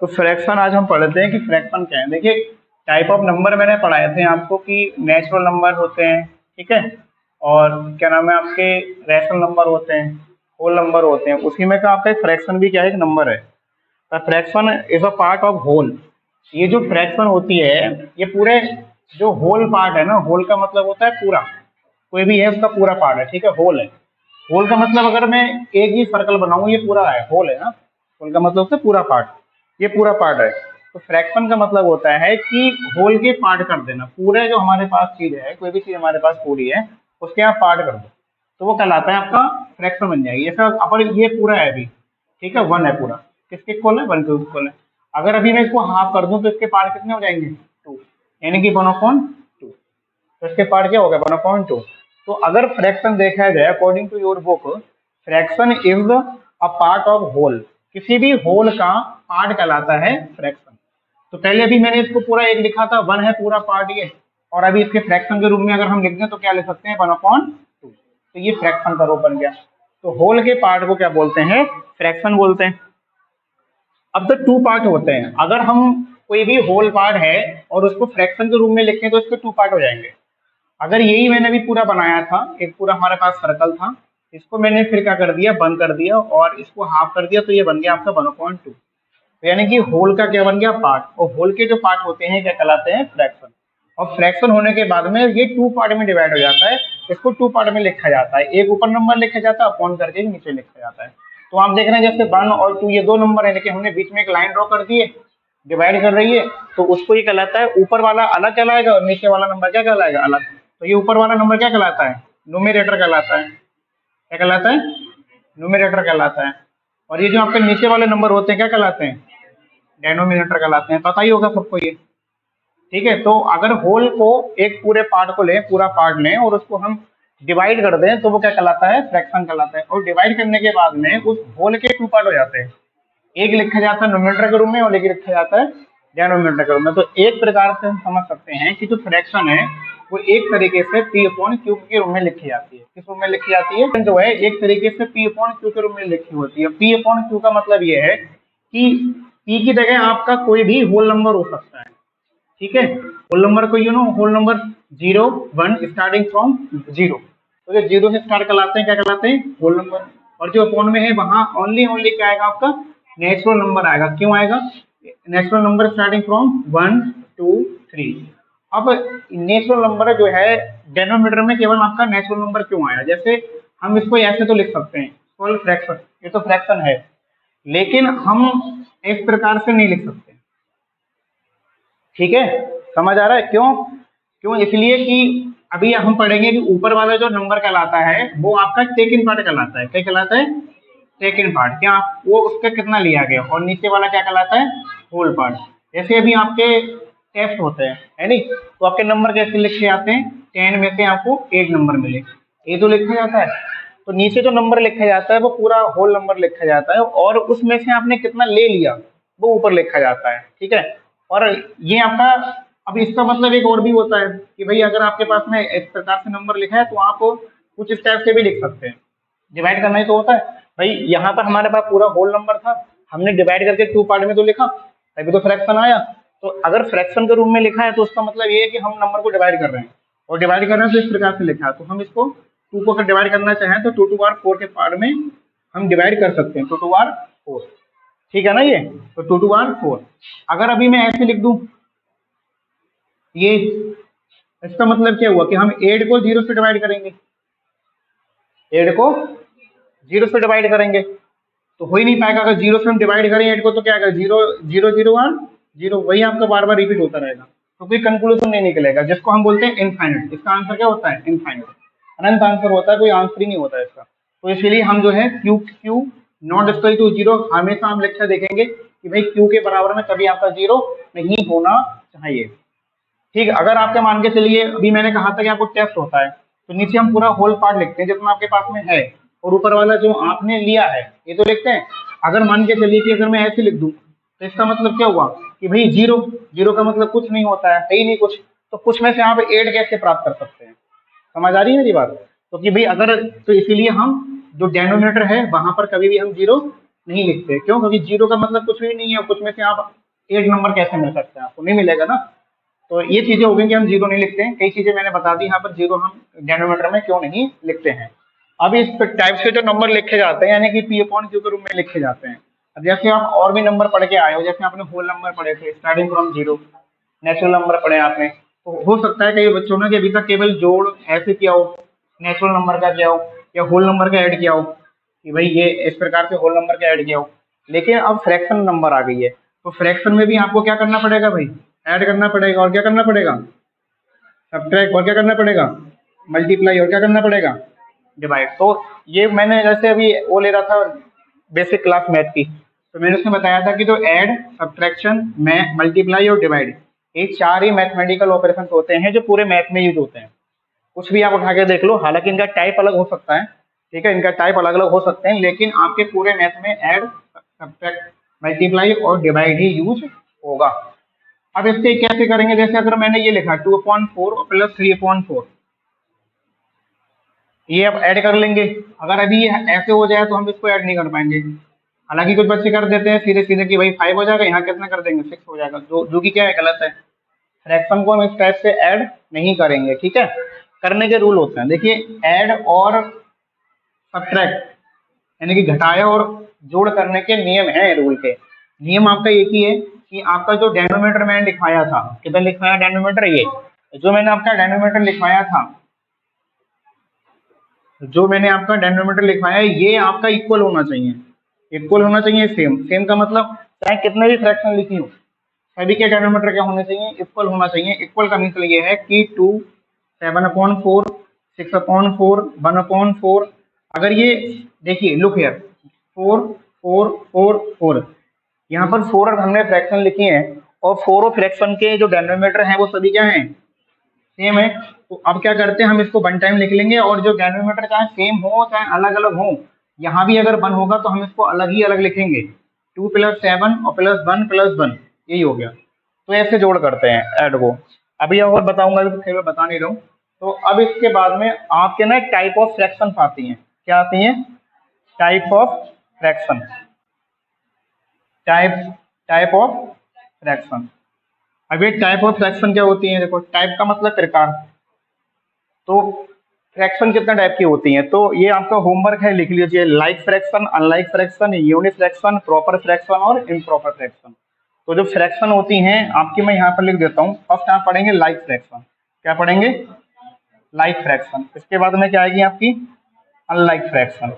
तो फ्रैक्शन आज हम पढ़ते हैं कि फ्रैक्शन क्या है। देखिए टाइप ऑफ नंबर मैंने पढ़ाए थे आपको कि नेचुरल नंबर होते हैं, ठीक है, और क्या नाम है आपके रैशनल नंबर होते हैं, होल नंबर होते हैं। उसी में का आपका एक फ्रैक्शन भी क्या है, एक नंबर है। Fraction is a part of whole. ये जो फ्रैक्शन होती है ये पूरे जो होल पार्ट है ना, होल का मतलब होता है पूरा, कोई भी है उसका पूरा पार्ट है, ठीक है, होल है। होल का मतलब अगर मैं एक ही सर्कल बनाऊं ये पूरा है, होल है ना, होल का मतलब होता है पूरा पार्ट, ये पूरा पार्ट है। तो फ्रैक्शन का मतलब होता है कि होल के पार्ट कर देना, पूरे जो हमारे पास चीज है, कोई भी चीज हमारे पास पूरी है उसके आप पार्ट कर दो तो वो कहलाता है आपका फ्रैक्शन बन जाएगी। जैसे अपन ये पूरा है अभी, ठीक है, वन है पूरा, किसके इक्वल है, वन के इक्वल है। अगर अभी मैं इसको हाफ कर दूं तो इसके पार्ट कितने हो जाएंगे, टू, यानी कि 1/2। तो इसके पार्ट क्या हो गया, 1/2। तो अगर फ्रैक्शन देखा जाए according to your book, fraction is a part of whole, किसी भी होल का पार्ट कहलाता है फ्रैक्शन। तो पहले अभी मैंने इसको पूरा एक लिखा था, वन है पूरा पार्ट ये, और अभी इसके फ्रैक्शन के रूप में अगर हम लिख दें तो क्या लिख सकते हैं, 1/2। तो ये फ्रैक्शन का रूप बन गया। तो होल के पार्ट को क्या बोलते हैं, फ्रैक्शन बोलते हैं। अब तो टू पार्ट होते हैं, अगर हम कोई भी होल पार्ट है और उसको फ्रैक्शन के रूप में लिखें तो इसके टू पार्ट हो जाएंगे। अगर यही मैंने भी पूरा बनाया था, एक पूरा हमारे पास सर्कल था, इसको मैंने फिर क्या कर दिया, बंद कर दिया और इसको हाफ कर दिया, तो ये बन गया आपका 1/2। यानी कि होल का क्या बन गया, पार्ट, और होल के जो पार्ट होते हैं क्या कहलाते हैं, फ्रैक्शन। और फ्रैक्शन होने के बाद में ये टू पार्ट में डिवाइड हो जाता है, इसको टू पार्ट में लिखा जाता है, एक ऊपर नंबर लिखा जाता है, अपॉन करके नीचे लिखा जाता है। तो आप देख रहे हैं जैसे 1 और 2 ये दो नंबर है, लेकिन हमने बीच में एक लाइन ड्रॉ कर दी है, डिवाइड कर रही है, तो उसको ये कहलाता है, ऊपर वाला अलग कहलाएगा और नीचे वाला नंबर क्या कहलाएगा, अलग। तो ये ऊपर वाला नंबर क्या कहलाता है, न्यूमरेटर कहलाता है। क्या कहलाता है, न्यूमरेटर कहलाता है। और ये जो आपके नीचे वाले नंबर होते हैं क्या कहलाते हैं, डेनोमिनेटर कहलाते हैं। पता ही होगा सबको ये, ठीक है। तो अगर होल को, एक पूरे पार्ट को लें, पूरा पार्ट लें और उसको हम डिवाइड कर दें तो वो क्या कहलाता है, फ्रैक्शन कहलाता है। और डिवाइड करने के बाद में उस होल के टू पार्ट हो जाते हैं, एक लिखा जाता है न्यूमरेटर के रूप में और एक लिखा जाता है डेनोमिनेटर के रूप में। तो एक प्रकार से हम समझ सकते हैं कि जो फ्रैक्शन है वो एक तरीके से P/Q के रूप में लिखी जाती है। किस रूप में लिखी जाती है, जो है एक तरीके से P/Q के रूप में लिखी होती है। P/Q का मतलब ये है कि P की जगह आपका कोई भी होल नंबर हो सकता है, ठीक है। होल नंबर को होल नंबर 0 1 स्टार्टिंग फ्रॉम 0, तो जो 0 से स्टार्ट कहलाते हैं, क्या कहलाते हैं, होल नंबर। और जो अपॉन में है वहां ओनली क्या आएगा आपका, नेचुरल नंबर आएगा। क्यों आएगा, नेचुरल नंबर स्टार्टिंग फ्रॉम 1 2 3। अब नेचुरल नंबर जो है डेनोमिनेटर में केवल आपका नेचुरल नंबर क्यों आया, जैसे हम इसको ऐसे तो लिख सकते हैं, केवल फ्रैक्शन, ये तो फ्रैक्शन है, लेकिन हम इस प्रकार से नहीं लिख सकते, ठीक है, समझ आ रहा है क्यों, क्यों, इसलिए कि अभी हम पढ़ेंगे कि ऊपर वाला जो नंबर कहलाता है वो आपका सेकंड पार्ट कहलाता है। क्या कहलाता है, सेकंड पार्ट, क्या वो उसका कितना लिया गया, और नीचे वाला क्या कहलाता है, होल पार्ट। जैसे अभी आपके टेस्ट होते हैं, है नहीं, तो आपके नंबर कैसे लिखे जाते हैं, 10 में से आपको 8 नंबर मिले, ये तो लिखा जाता है। तो नीचे जो नंबर लिखा जाता है वो पूरा होल नंबर लिखा जाता है, और उसमें से आपने कितना ले लिया वो ऊपर लिखा जाता है, ठीक है। और ये आपका, अब इसका मतलब एक और भी होता है कि भाई अगर आपके पास में इस प्रकार से नंबर लिखा है तो आप कुछ इस टाइप से भी लिख सकते हैं, डिवाइड करना ही तो होता है। भाई यहाँ पर हमारे पास पूरा होल नंबर था, हमने डिवाइड करके टू पार्ट में तो लिखा, तभी तो फ्रैक्शन आया। तो अगर फ्रैक्शन के रूप में लिखा है तो उसका मतलब ये है कि हम नंबर को डिवाइड कर रहे हैं, और डिवाइड कर रहे हैं तो इस प्रकार से लिखा है। तो हम इसको टू को अगर डिवाइड करना चाहें तो 2 2 4 के पार्ट में हम डिवाइड कर सकते हैं, 2 2 4, ठीक है ना ये। तो 2 2 4, अगर अभी मैं ऐसे लिख दूं ये, इसका मतलब क्या हुआ कि हम 8 को 0 से डिवाइड करेंगे, 8 को 0 से डिवाइड करेंगे तो हो ही नहीं पाएगा। अगर 0 से हम डिवाइड करें 8 को तो क्या आएगा, 0 0 0 1 0, वही आपका बार बार रिपीट होता रहेगा, तो कोई कंक्लूजन नहीं निकलेगा, जिसको हम बोलते हैं इनफाइनाइट। इसका आंसर क्या होता है, इनफाइनाइट, अनंत आंसर होता है, कोई आंसर ही नहीं होता है इसका। तो इसीलिए हम जो है Q नॉट इक्वल टू 0 हमेशा हम लेक्चर देखेंगे कि भाई Q के बराबर में कभी आपका 0 नहीं होना चाहिए, ठीक। अगर आपके मान के चलिए, अभी मैंने कहा था कि आपको टेस्ट होता है तो नीचे हम पूरा होल पार्ट लिखते हैं जितना आपके पास में है, और ऊपर वाला जो आपने लिया है ये तो लिखते हैं। अगर मान के चलिए कि अगर मैं ऐसे लिख दूं तो इसका मतलब क्या हुआ कि भाई 0 0 का मतलब कुछ नहीं होता है ही नहीं कुछ, तो कुछ में से आप 8 कैसे प्राप्त कर सकते हैं, समझ आ रही है मेरी बात। तो कि भाई अगर, तो इसीलिए हम जो डेनोमिनेटर है वहां पर कभी भी हम 0 नहीं लिखते। क्यों? क्योंकि जीरो का मतलब कुछ भी नहीं है, कुछ में से आप एक नंबर कैसे मिल सकते हैं, आपको नहीं मिलेगा ना। तो ये चीजें हो गई कि हम जीरो नहीं लिखते हैं। कई चीजें मैंने बता दी यहाँ पर, जीरो हम डेनोमीटर में क्यों नहीं लिखते हैं। अब इस टाइप्स के जो नंबर लिखे जाते हैं यानी कि पी अपॉन क्यू के रूप में लिखे जाते हैं। अब जैसे आप और भी नंबर पढ़ के आए हो, जैसे आपने होल नंबर पढ़े थे starting from zero, natural number पढ़े आपने, तो हो सकता है कई बच्चों ने कि अभी तक केवल जोड़ ऐसे किया हो, नेचुरल नंबर का किया हो या होल नंबर का ऐड किया हो कि भाई ये इस प्रकार से होल नंबर का ऐड किया हो। लेकिन अब फ्रैक्शन नंबर आ गई है, तो फ्रैक्शन में भी आपको क्या करना पड़ेगा भाई, ऐड करना पड़ेगा। और क्या करना पड़ेगा? सब्ट्रैक्ट। और क्या करना पड़ेगा? मल्टीप्लाई। और क्या करना पड़ेगा? डिवाइड। तो ये मैंने जैसे अभी वो ले रहा था बेसिक क्लास मैथ की, तो मैंने उसमें बताया था कि जो ऐड, सब्ट्रैक्शन, मल्टीप्लाई और डिवाइड, ये चार ही मैथमेटिकल ऑपरेशन होते हैं जो पूरे मैथ में यूज होते हैं। कुछ भी आप उठा के देख लो, हालांकि इनका टाइप अलग हो सकता है, ठीक है, इनका टाइप अलग अलग हो सकते हैं, लेकिन आपके पूरे मैथ में ऐड, सब्ट्रैक्ट, मल्टीप्लाई और डिवाइड ही यूज होगा। अब इससे कैसे करेंगे? जैसे अगर मैंने ये लिखा 2/4 प्लस 3/4, ये अब ऐड कर लेंगे। अगर अभी ये ऐसे हो जाए तो हम इसको ऐड नहीं कर पाएंगे। हालांकि कुछ बच्चे कर देते हैं सीधे सीधे कि भाई 5 हो जाएगा, यहाँ कितना कर देंगे 6 हो जाएगा, जो कि क्या है, गलत है। फ्रैक्शन को हम इस टाइप से ऐड नहीं करेंगे, ठीक है। करने के रूल होते हैं, देखिए ऐड और सब्ट्रैक्ट यानी कि घटाया और जोड़ करने के नियम है, रूल के नियम आपका एक ही है कि आपका जो डेनोमीटर मैंने लिखवाया था, किधर लिखवाया डेनोमीटर, ये जो मैंने आपका डेनोमीटर लिखवाया था, जो मैंने आपका डेनोमीटर लिखवाया है, ये आपका इक्वल होना चाहिए। इक्वल होना चाहिए, सेम। सेम का मतलब चाहे कितने भी फ्रैक्शन लिखी हो, सभी के डेनोमीटर क्या होने चाहिए, इक्वल होना चाहिए। इक्वल का मतलब ये है कि 2, 7/4, 6/4, 1/4। अगर ये देखिए, लुक हियर, 4 4 4 4, यहाँ पर 4 हमने फ्रैक्शन लिखी है, और 4 फ्रैक्शन के जो डेनोमीटर हैं वो सभी क्या हैं, सेम है। तो अब क्या करते हैं, हम इसको वन टाइम लिख लेंगे, और जो डेनोमीटर चाहे सेम हो चाहे अलग अलग हो, यहाँ भी अगर 1 होगा तो हम इसको अलग ही अलग लिखेंगे। 2 + 7 और +1 + 1, यही हो गया। तो ऐसे जोड़ करते हैं ऐड को। अभी और बताऊंगा, अभी तो फिर मैं बता नहीं रहा हूँ। तो अब इसके बाद में आपके ना टाइप ऑफ फ्रैक्शन आती हैं। क्या आती हैं? Type of fraction. Type type of fraction. अब ये टाइप ऑफ फ्रैक्शन क्या होती है? देखो, टाइप का मतलब प्रकार। तो फ्रैक्शन कितना टाइप की होती हैं, तो ये आपका होमवर्क है, लिख लीजिए। Like fraction, unlike fraction, unit fraction, proper fraction और इम्प्रॉपर फ्रैक्शन। तो जो फ्रैक्शन होती हैं आपकी, मैं यहाँ पर लिख देता हूँ। फर्स्ट आप पढ़ेंगे लाइक फ्रैक्शन। क्या पढ़ेंगे? Like fraction. इसके बाद में क्या आएगी आपकी? अनलाइक फ्रैक्शन,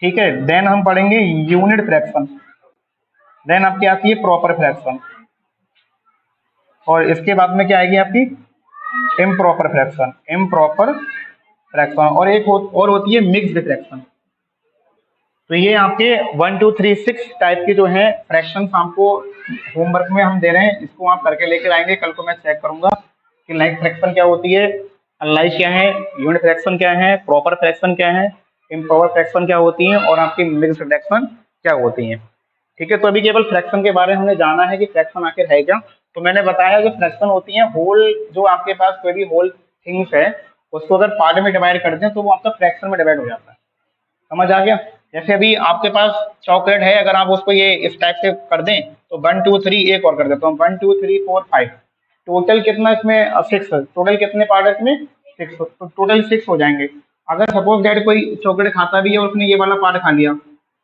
ठीक है। देन हम पढ़ेंगे यूनिट फ्रैक्शन। देन आपकी आती है प्रॉपर फ्रैक्शन, और इसके बाद में क्या आएगी आपकी? Improper fraction. Improper fraction. और एक और होती है मिक्स्ड फ्रैक्शन। तो ये आपके 1 2 3 6 टाइप के जो है फ्रैक्शन आपको होमवर्क में हम दे रहे हैं, इसको आप करके लेकर आएंगे। कल को मैं चेक करूंगा कि लाइक फ्रैक्शन क्या होती है, अनलाइक क्या है, यूनिट फ्रैक्शन क्या है, प्रॉपर फ्रैक्शन क्या है, इम्प्रॉपर फ्रैक्शन क्या होती है, और आपकी मिक्स्ड फ्रैक्शन क्या होती है, ठीक है। तो अभी केवल फ्रैक्शन के बारे में हमें जाना है कि फ्रैक्शन आखिर है क्या। तो मैंने बताया जो फ्रैक्शन होती है, होल, जो आपके पास कोई भी होल थिंग्स है उसको अगर पार्ट में डिवाइड कर दें तो वो आपका फ्रैक्शन में डिवाइड हो जाता है। समझ आ गया? जैसे अभी आपके पास चॉकलेट है, अगर आप उसको ये इस टाइप से कर दें तो 1 2 3, एक और कर देता हूँ, 1 2 3 4 5, टोटल कितना इसमें 6, टोटल कितने पार्ट है इसमें? 6, तो टोटल 6 हो जाएंगे। अगर सपोज दैट कोई चॉकलेट खाता भी है और उसने ये वाला पार्ट खा लिया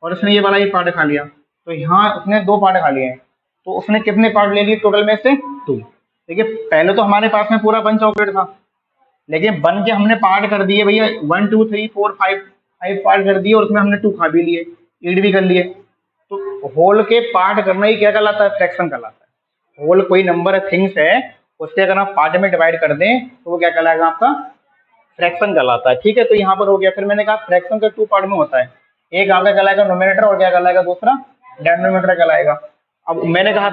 और उसने ये वाला पार्ट खा लिया, तो यहाँ उसने 2 पार्ट खा लिए हैं, तो उसने कितने पार्ट ले लिए टोटल में से? 2। देखिए, पहले तो हमारे पास में पूरा 1 चॉकलेट था, लेकिन बन के हमने पार्ट कर दिए भैया, 1 2 3 4 5, 5 पार्ट कर दिए, और उसमें हमने 2 खा भी लिए, ईट भी कर लिए। तो होल के पार्ट करना ही क्या कहलाता है? फ्रैक्शन कहलाता है। होल कोई नंबर थिंग्स है, उससे अगर आप पार्ट में डिवाइड कर दें तो वो क्या कहलाएगा? आपका फ्रैक्शन कहलाता है, ठीक है। तो यहाँ पर हो गया। फिर मैंने कहा फ्रैक्शन का 2 पार्ट में होता है, एक आपका कहलाएगा नोमिनेटर, और क्या कहलाएगा? दूसरा डेनोमिनेटर कहलाएगा। अब मैंने कहा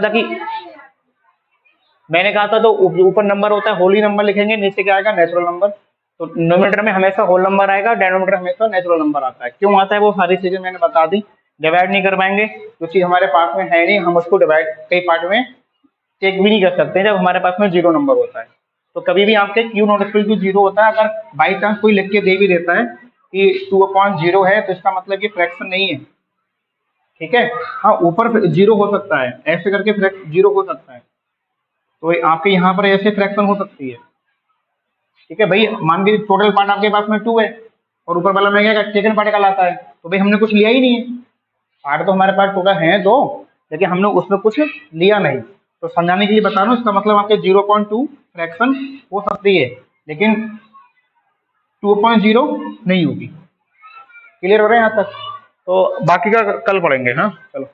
था तो ऊपर नंबर होता है, होल ही नंबर लिखेंगे, नीचे क्या आएगा? Natural number. तो नोमिनेटर में हमेशा होल नंबर आएगा, डेनोमिनेटर हमेशा नेचुरल नंबर आता है। क्यों आता है वो सारी चीजें मैंने बता दी। डिवाइड नहीं कर पाएंगे, जो चीज हमारे पास में है नहीं, हम उसको डिवाइड कई पार्ट में चेक भी नहीं कर सकते जब हमारे पास में 0 नंबर होता है। तो कभी भी आपके क्यू नॉट इक्वल टू 0 होता है। अगर बाई चांस कोई लिख के दे भी देता है कि 2/0 है, तो इसका मतलब ये फ्रैक्शन नहीं है, ठीक है। हाँ, ऊपर जीरो हो सकता है, ऐसे करके जीरो हो सकता है, तो आपके यहाँ पर ऐसे फ्रैक्शन हो सकती है। ठीक है भाई, मान के टोटल पार्ट आपके पास में 2 है और ऊपर वाला में क्या सेकंड पार्ट का लाता है, तो भाई हमने कुछ लिया ही नहीं है। पार्ट तो हमारे पास टोटल है 2, लेकिन हमने उसमें कुछ लिया नहीं। तो समझाने के लिए बता रहा हूँ, इसका मतलब आपके 0.2 फ्रैक्शन हो सकती है, लेकिन 2.0 नहीं होगी। क्लियर हो रहा है यहाँ तक? तो बाकी का कल पढ़ेंगे। हाँ चलो।